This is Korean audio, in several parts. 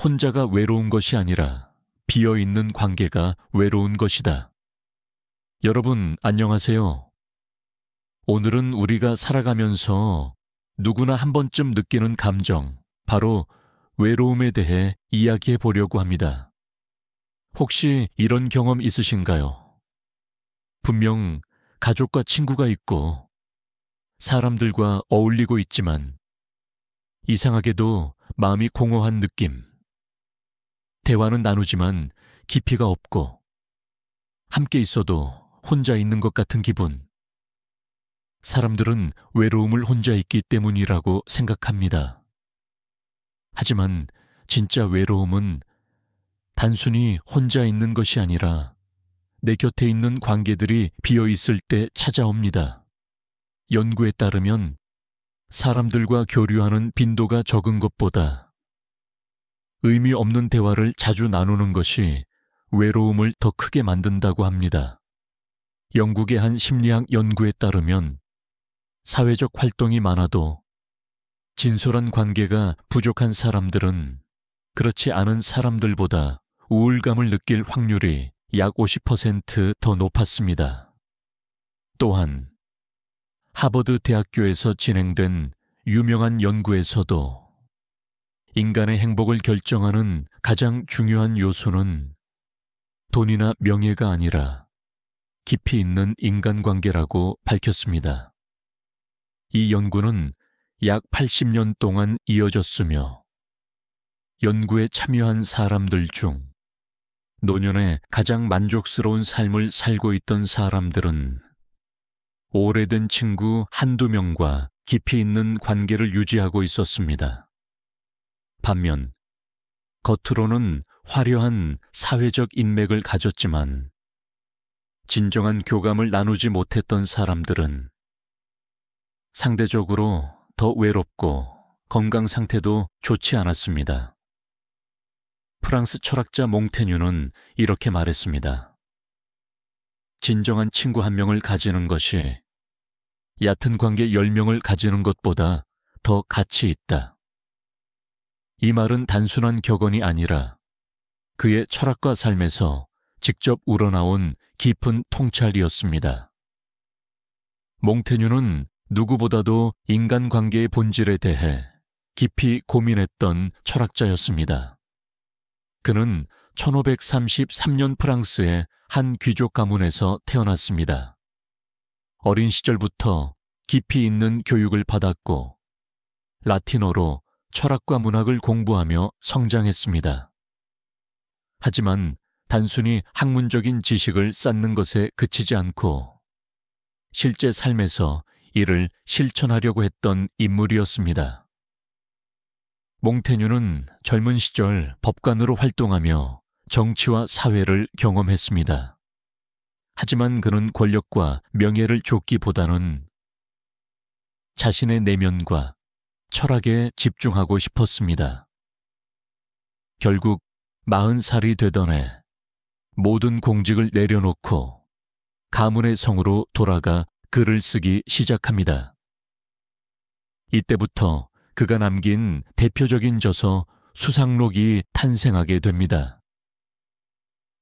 혼자가 외로운 것이 아니라 비어있는 관계가 외로운 것이다. 여러분, 안녕하세요. 오늘은 우리가 살아가면서 누구나 한 번쯤 느끼는 감정, 바로 외로움에 대해 이야기해 보려고 합니다. 혹시 이런 경험 있으신가요? 분명 가족과 친구가 있고 사람들과 어울리고 있지만 이상하게도 마음이 공허한 느낌. 대화는 나누지만 깊이가 없고 함께 있어도 혼자 있는 것 같은 기분. 사람들은 외로움을 혼자 있기 때문이라고 생각합니다. 하지만 진짜 외로움은 단순히 혼자 있는 것이 아니라 내 곁에 있는 관계들이 비어 있을 때 찾아옵니다. 연구에 따르면 사람들과 교류하는 빈도가 적은 것보다 의미 없는 대화를 자주 나누는 것이 외로움을 더 크게 만든다고 합니다. 영국의 한 심리학 연구에 따르면 사회적 활동이 많아도 진솔한 관계가 부족한 사람들은 그렇지 않은 사람들보다 우울감을 느낄 확률이 약 50% 더 높았습니다. 또한 하버드 대학교에서 진행된 유명한 연구에서도 인간의 행복을 결정하는 가장 중요한 요소는 돈이나 명예가 아니라 깊이 있는 인간관계라고 밝혔습니다. 이 연구는 약 80년 동안 이어졌으며 연구에 참여한 사람들 중 노년에 가장 만족스러운 삶을 살고 있던 사람들은 오래된 친구 한두 명과 깊이 있는 관계를 유지하고 있었습니다. 반면 겉으로는 화려한 사회적 인맥을 가졌지만 진정한 교감을 나누지 못했던 사람들은 상대적으로 더 외롭고 건강 상태도 좋지 않았습니다. 프랑스 철학자 몽테뉴는 이렇게 말했습니다. 진정한 친구 한 명을 가지는 것이 얕은 관계 10명을 가지는 것보다 더 가치 있다. 이 말은 단순한 격언이 아니라 그의 철학과 삶에서 직접 우러나온 깊은 통찰이었습니다. 몽테뉴는 누구보다도 인간관계의 본질에 대해 깊이 고민했던 철학자였습니다. 그는 1533년 프랑스의 한 귀족 가문에서 태어났습니다. 어린 시절부터 깊이 있는 교육을 받았고 라틴어로 철학과 문학을 공부하며 성장했습니다. 하지만 단순히 학문적인 지식을 쌓는 것에 그치지 않고 실제 삶에서 이를 실천하려고 했던 인물이었습니다. 몽테뉴는 젊은 시절 법관으로 활동하며 정치와 사회를 경험했습니다. 하지만 그는 권력과 명예를 쫓기보다는 자신의 내면과 철학에 집중하고 싶었습니다. 결국 40살이 되던 해 모든 공직을 내려놓고 가문의 성으로 돌아가 글을 쓰기 시작합니다. 이때부터 그가 남긴 대표적인 저서 수상록이 탄생하게 됩니다.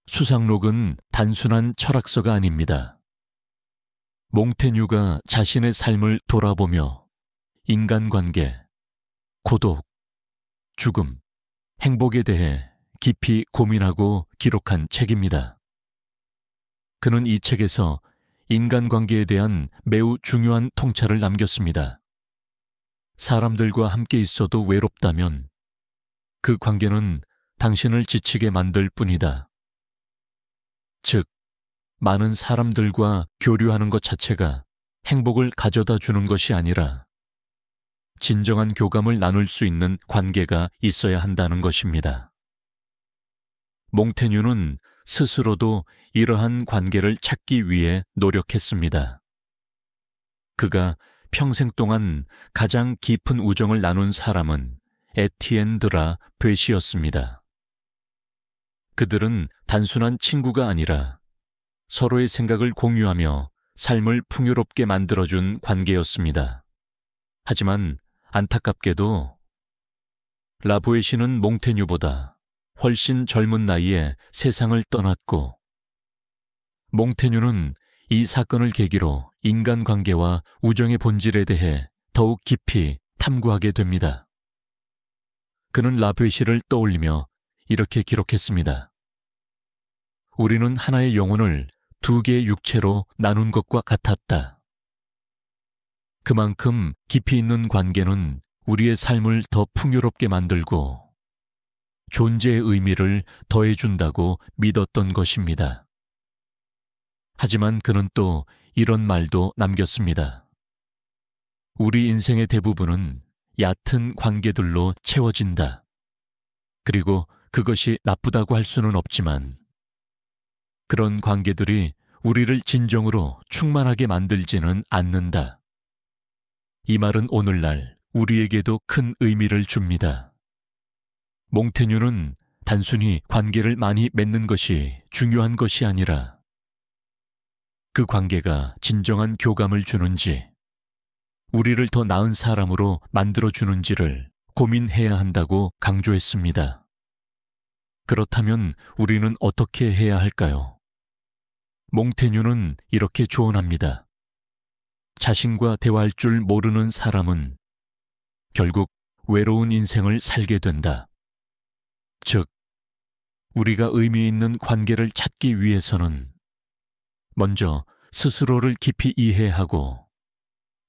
수상록은 단순한 철학서가 아닙니다. 몽테뉴가 자신의 삶을 돌아보며 인간관계, 고독, 죽음, 행복에 대해 깊이 고민하고 기록한 책입니다. 그는 이 책에서 인간관계에 대한 매우 중요한 통찰을 남겼습니다. 사람들과 함께 있어도 외롭다면 그 관계는 당신을 지치게 만들 뿐이다. 즉, 많은 사람들과 교류하는 것 자체가 행복을 가져다 주는 것이 아니라 진정한 교감을 나눌 수 있는 관계가 있어야 한다는 것입니다. 몽테뉴는 스스로도 이러한 관계를 찾기 위해 노력했습니다. 그가 평생 동안 가장 깊은 우정을 나눈 사람은 에티엔 드라 베시였습니다. 그들은 단순한 친구가 아니라 서로의 생각을 공유하며 삶을 풍요롭게 만들어준 관계였습니다. 하지만 안타깝게도 라부에시는 몽테뉴보다 훨씬 젊은 나이에 세상을 떠났고, 몽테뉴는 이 사건을 계기로 인간관계와 우정의 본질에 대해 더욱 깊이 탐구하게 됩니다. 그는 라베시를 떠올리며 이렇게 기록했습니다. 우리는 하나의 영혼을 두 개의 육체로 나눈 것과 같았다. 그만큼 깊이 있는 관계는 우리의 삶을 더 풍요롭게 만들고 존재의 의미를 더해준다고 믿었던 것입니다. 하지만 그는 또 이런 말도 남겼습니다. 우리 인생의 대부분은 얕은 관계들로 채워진다. 그리고 그것이 나쁘다고 할 수는 없지만 그런 관계들이 우리를 진정으로 충만하게 만들지는 않는다. 이 말은 오늘날 우리에게도 큰 의미를 줍니다. 몽테뉴는 단순히 관계를 많이 맺는 것이 중요한 것이 아니라 그 관계가 진정한 교감을 주는지, 우리를 더 나은 사람으로 만들어주는지를 고민해야 한다고 강조했습니다. 그렇다면 우리는 어떻게 해야 할까요? 몽테뉴는 이렇게 조언합니다. 자신과 대화할 줄 모르는 사람은 결국 외로운 인생을 살게 된다. 즉, 우리가 의미 있는 관계를 찾기 위해서는 먼저 스스로를 깊이 이해하고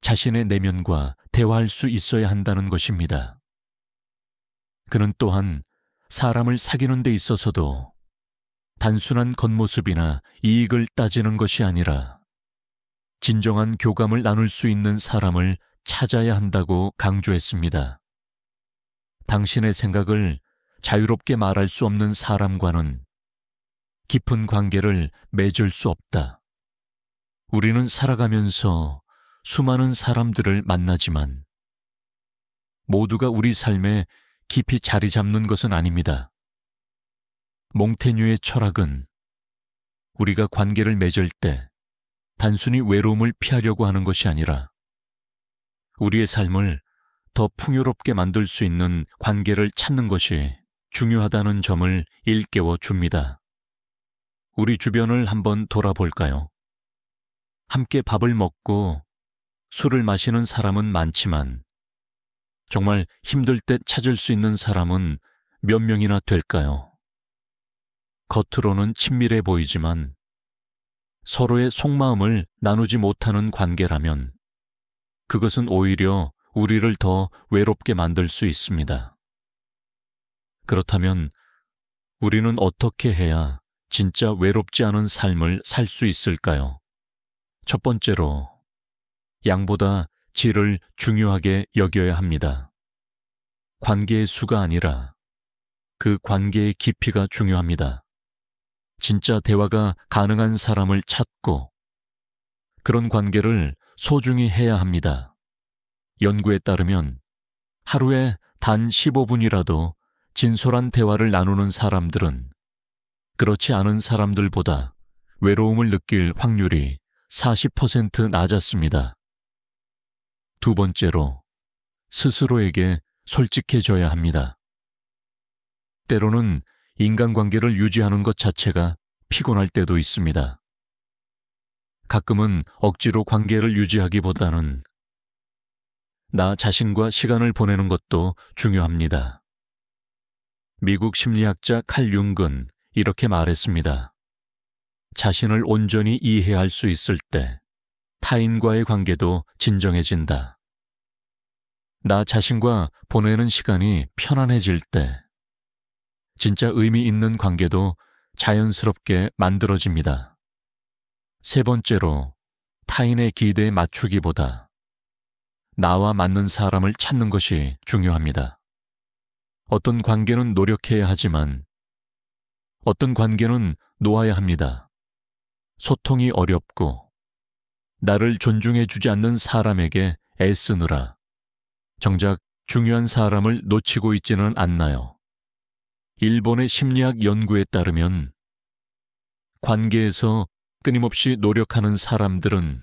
자신의 내면과 대화할 수 있어야 한다는 것입니다. 그는 또한 사람을 사귀는 데 있어서도 단순한 겉모습이나 이익을 따지는 것이 아니라 진정한 교감을 나눌 수 있는 사람을 찾아야 한다고 강조했습니다. 당신의 생각을 자유롭게 말할 수 없는 사람과는 깊은 관계를 맺을 수 없다. 우리는 살아가면서 수많은 사람들을 만나지만 모두가 우리 삶에 깊이 자리 잡는 것은 아닙니다. 몽테뉴의 철학은 우리가 관계를 맺을 때 단순히 외로움을 피하려고 하는 것이 아니라 우리의 삶을 더 풍요롭게 만들 수 있는 관계를 찾는 것이 중요하다는 점을 일깨워 줍니다. 우리 주변을 한번 돌아볼까요? 함께 밥을 먹고 술을 마시는 사람은 많지만 정말 힘들 때 찾을 수 있는 사람은 몇 명이나 될까요? 겉으로는 친밀해 보이지만 서로의 속마음을 나누지 못하는 관계라면 그것은 오히려 우리를 더 외롭게 만들 수 있습니다. 그렇다면 우리는 어떻게 해야 진짜 외롭지 않은 삶을 살 수 있을까요? 첫 번째로, 양보다 질을 중요하게 여겨야 합니다. 관계의 수가 아니라 그 관계의 깊이가 중요합니다. 진짜 대화가 가능한 사람을 찾고 그런 관계를 소중히 해야 합니다. 연구에 따르면 하루에 단 15분이라도 진솔한 대화를 나누는 사람들은 그렇지 않은 사람들보다 외로움을 느낄 확률이 40% 낮았습니다. 두 번째로, 스스로에게 솔직해져야 합니다. 때로는 인간관계를 유지하는 것 자체가 피곤할 때도 있습니다. 가끔은 억지로 관계를 유지하기보다는 나 자신과 시간을 보내는 것도 중요합니다. 미국 심리학자 칼 융은 이렇게 말했습니다. 자신을 온전히 이해할 수 있을 때 타인과의 관계도 진정해진다. 나 자신과 보내는 시간이 편안해질 때 진짜 의미 있는 관계도 자연스럽게 만들어집니다. 세 번째로, 타인의 기대에 맞추기보다 나와 맞는 사람을 찾는 것이 중요합니다. 어떤 관계는 노력해야 하지만 어떤 관계는 놓아야 합니다. 소통이 어렵고 나를 존중해주지 않는 사람에게 애쓰느라 정작 중요한 사람을 놓치고 있지는 않나요? 일본의 심리학 연구에 따르면 관계에서 끊임없이 노력하는 사람들은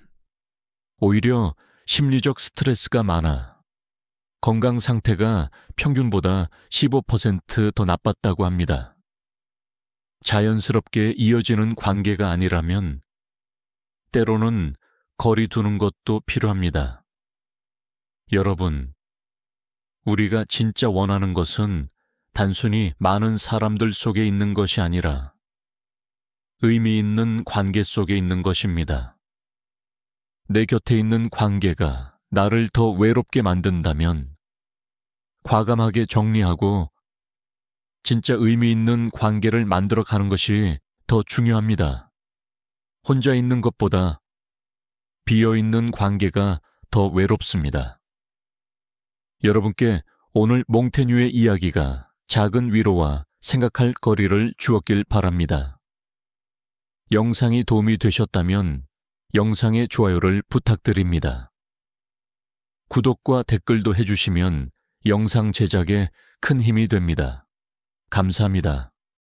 오히려 심리적 스트레스가 많아 건강 상태가 평균보다 15% 더 나빴다고 합니다. 자연스럽게 이어지는 관계가 아니라면 때로는 거리 두는 것도 필요합니다. 여러분, 우리가 진짜 원하는 것은 단순히 많은 사람들 속에 있는 것이 아니라 의미 있는 관계 속에 있는 것입니다. 내 곁에 있는 관계가 나를 더 외롭게 만든다면 과감하게 정리하고 진짜 의미 있는 관계를 만들어 가는 것이 더 중요합니다. 혼자 있는 것보다 비어 있는 관계가 더 외롭습니다. 여러분께 오늘 몽테뉴의 이야기가 작은 위로와 생각할 거리를 주었길 바랍니다. 영상이 도움이 되셨다면 영상의 좋아요를 부탁드립니다. 구독과 댓글도 해주시면 영상 제작에 큰 힘이 됩니다. 감사합니다.